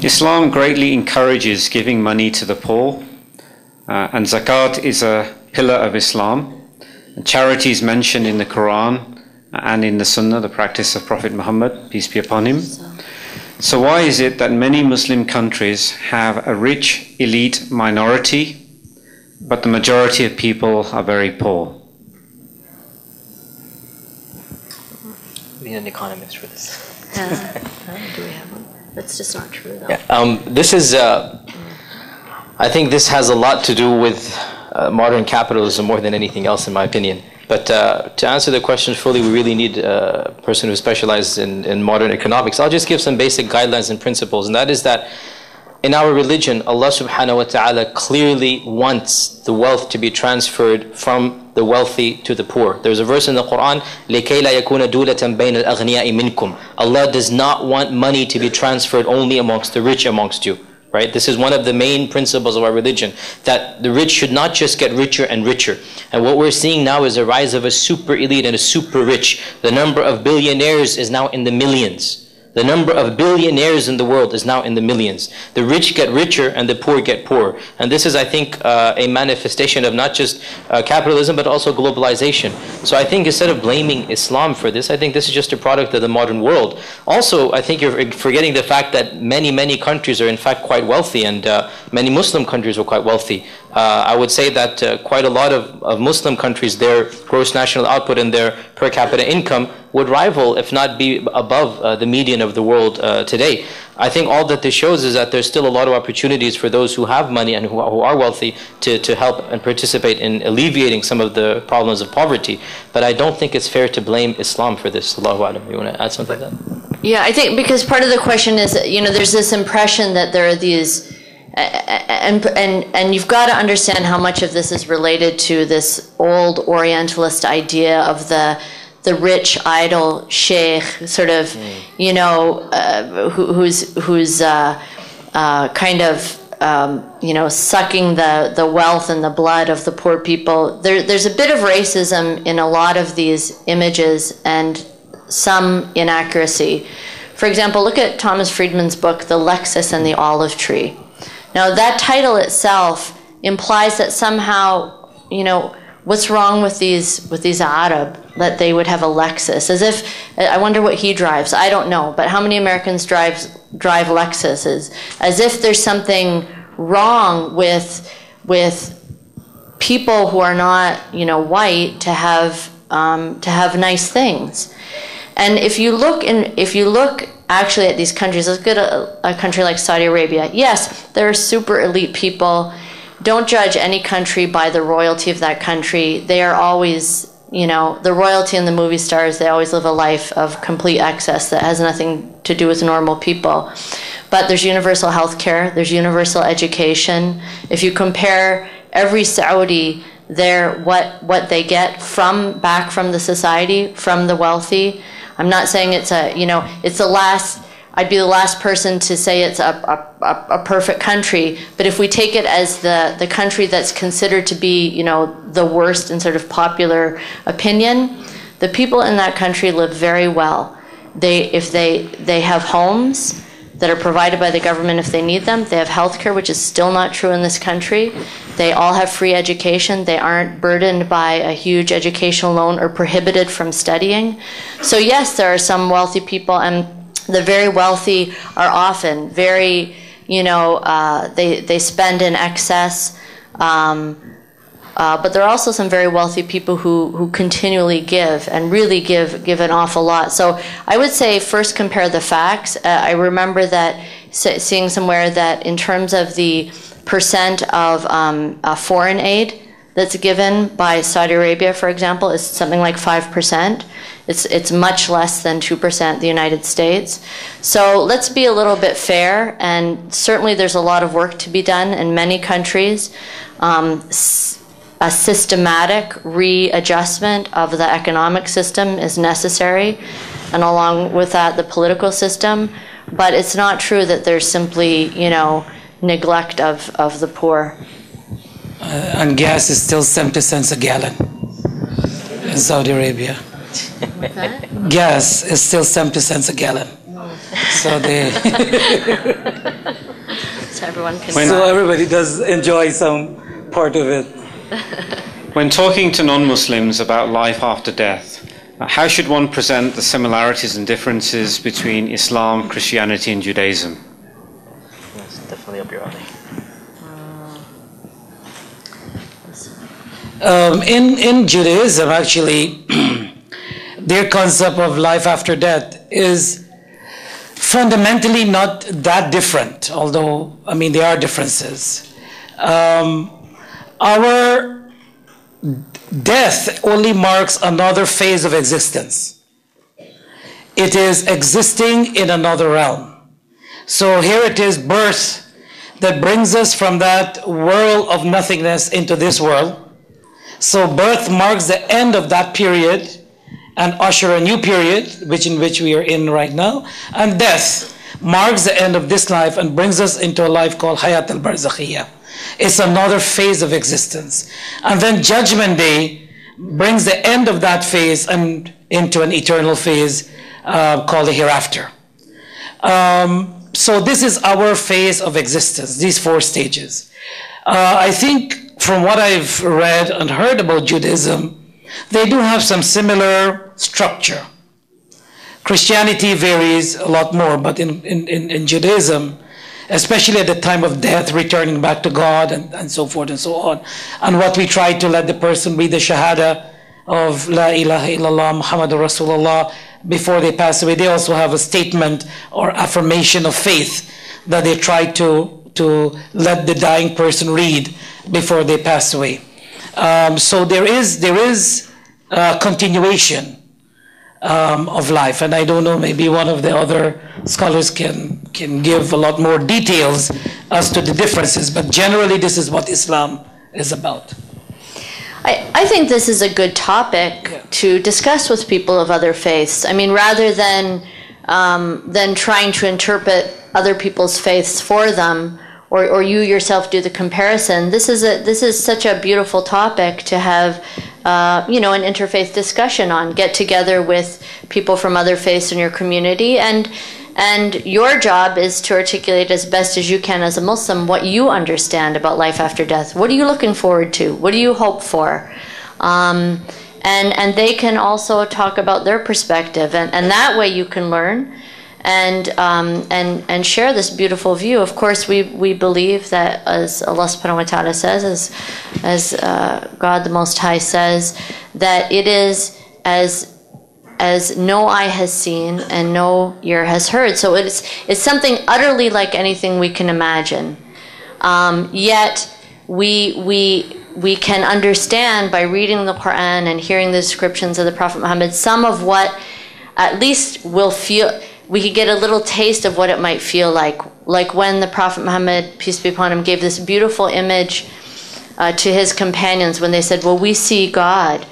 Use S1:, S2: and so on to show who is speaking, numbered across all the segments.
S1: Islam greatly encourages giving money to the poor, and zakat is a pillar of Islam. Charity is mentioned in the Quran and in the Sunnah, the practice of Prophet Muhammad, peace be upon him. So why is it that many Muslim countries have a rich elite minority, but the majority of people are very poor?
S2: We need an economist for this.
S3: Do we have one? That's just not true, though.
S2: Yeah, this is, I think this has a lot to do with modern capitalism more than anything else, in my opinion. But to answer the question fully, we really need a person who specializes in modern economics. I'll just give some basic guidelines and principles, and that is that in our religion, Allah subhanahu wa ta'ala clearly wants the wealth to be transferred from the wealthy to the poor. There's a verse in the Quran, لِكَيْ لَا يَكُونَ دُولَةً بَيْنَ الْأَغْنِيَاءِ مِنْكُمْ. Allah does not want money to be transferred only amongst the rich amongst you. Right? This is one of the main principles of our religion, that the rich should not just get richer and richer. And what we're seeing now is a rise of a super elite and a super rich. The number of billionaires is now in the millions. The number of billionaires in the world is now in the millions. The rich get richer and the poor get poorer. And this is, I think, a manifestation of not just capitalism, but also globalization. So I think instead of blaming Islam for this, I think this is just a product of the modern world. Also, I think you're forgetting the fact that many countries are in fact quite wealthy, and many Muslim countries are quite wealthy. I would say that quite a lot of Muslim countries, their gross national output and their per capita income would rival, if not be above, the median of the world today. I think all that this shows is that there's still a lot of opportunities for those who have money and who are wealthy to help and participate in alleviating some of the problems of poverty. But I don't think it's fair to blame Islam for this. Allahu A'lam. You want to add something to that?
S3: Yeah, I think because part of the question is, there's this impression that there are these, and you've got to understand how much of this is related to this old Orientalist idea of the rich idol sheikh, sort of, who's kind of sucking the wealth and the blood of the poor people. There's a bit of racism in a lot of these images and some inaccuracy. For example, look at Thomas Friedman's book, The Lexus and the Olive Tree. Now, that title itself implies that somehow, what's wrong with these Arab, that they would have a Lexus? As if, I wonder what he drives. I don't know, but how many Americans drive Lexuses? As if there's something wrong with people who are not, white to have nice things. And if you look actually at these countries, let's get a country like Saudi Arabia. Yes, there are super elite people. Don't judge any country by the royalty of that country. They are always, the royalty and the movie stars, they always live a life of complete excess that has nothing to do with normal people. But there's universal health care, there's universal education. If you compare every Saudi there, what they get back from the society, from the wealthy, I'm not saying it's it's the last, I'd be the last person to say it's a perfect country, but if we take it as the country that's considered to be, the worst in sort of popular opinion, the people in that country live very well. They have homes that are provided by the government if they need them. They have health care, which is still not true in this country. They all have free education. They aren't burdened by a huge educational loan or prohibited from studying. So yes, there are some wealthy people, and the very wealthy are often very, they spend in excess. But there are also some very wealthy people who continually give and really give an awful lot. So I would say first compare the facts. I remember that seeing somewhere that in terms of the percent of foreign aid that's given by Saudi Arabia, for example, is something like 5%. It's much less than 2% the United States. So let's be a little bit fair, and certainly there's a lot of work to be done in many countries. A systematic readjustment of the economic system is necessary, and along with that, the political system. But it's not true that there's simply, neglect of the poor.
S4: And gas is still 70 cents a gallon in Saudi Arabia. Gas is still 70 cents a gallon. So they
S3: So everyone can.
S4: so everybody does enjoy some part of it.
S1: When talking to non-Muslims about life after death, how should one present the similarities and differences between Islam, Christianity, and Judaism?
S2: That's definitely up your alley.
S4: In Judaism, actually, their concept of life after death is fundamentally not that different, although, I mean, there are differences. Our death only marks another phase of existence. It is existing in another realm. So here it is birth that brings us from that world of nothingness into this world. So birth marks the end of that period and usher a new period, in which we are in right now. And death marks the end of this life and brings us into a life called Hayat al-Barzakhiyah. It's another phase of existence. And then Judgment Day brings the end of that phase and into an eternal phase called the hereafter. So this is our phase of existence, these four stages. I think from what I've read and heard about Judaism, they do have some similar structure. Christianity varies a lot more, but in Judaism, especially at the time of death, returning back to God and so forth and so on. And what we try to let the person read the Shahada of La ilaha illallah Muhammadur Rasulullah before they pass away. They also have a statement or affirmation of faith that they try to let the dying person read before they pass away. So there is continuation of life, and I don't know, maybe one of the other scholars can give a lot more details as to the differences, but generally this is what Islam is about.
S3: I think this is a good topic to discuss with people of other faiths. I mean, rather than trying to interpret other people's faiths for them, or you yourself do the comparison. This is such a beautiful topic to have, an interfaith discussion on. Get together with people from other faiths in your community, and your job is to articulate as best as you can as a Muslim what you understand about life after death. What are you looking forward to? What do you hope for? And they can also talk about their perspective, and that way you can learn and share this beautiful view. Of course, we believe that, as Allah subhanahu wa ta'ala says, as God the Most High says, that it is as no eye has seen and no ear has heard. So it's something utterly like anything we can imagine. Yet we can understand by reading the Quran and hearing the descriptions of the Prophet Muhammad some of what at least we'll feel. We could get a little taste of what it might feel like when the Prophet Muhammad, peace be upon him, gave this beautiful image to his companions when they said, well, we see God.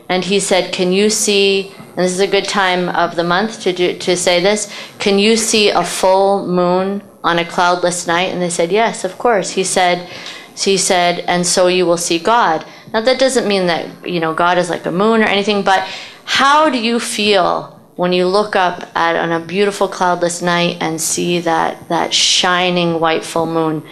S3: And he said, can you see, and this is a good time of the month to say this, can you see a full moon on a cloudless night? And they said, yes, of course. He said, and so you will see God. Now that doesn't mean that, God is like a moon or anything, but how do you feel when you look up on a beautiful cloudless night and see that shining white full moon?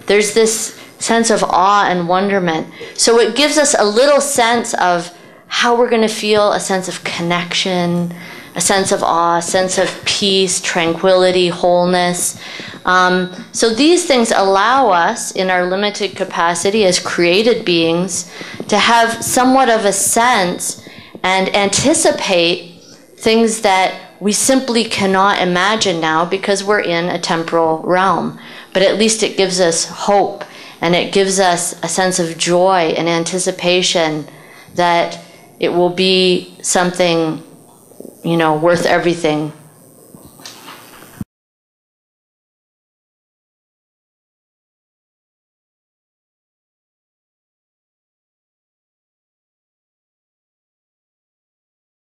S3: There's this sense of awe and wonderment. So it gives us a little sense of how we're going to feel, a sense of connection, a sense of awe, a sense of peace, tranquility, wholeness. So these things allow us, in our limited capacity as created beings, to have somewhat of a sense and anticipate things that we simply cannot imagine now because we're in a temporal realm. But at least it gives us hope, and it gives us a sense of joy and anticipation that it will be something, worth everything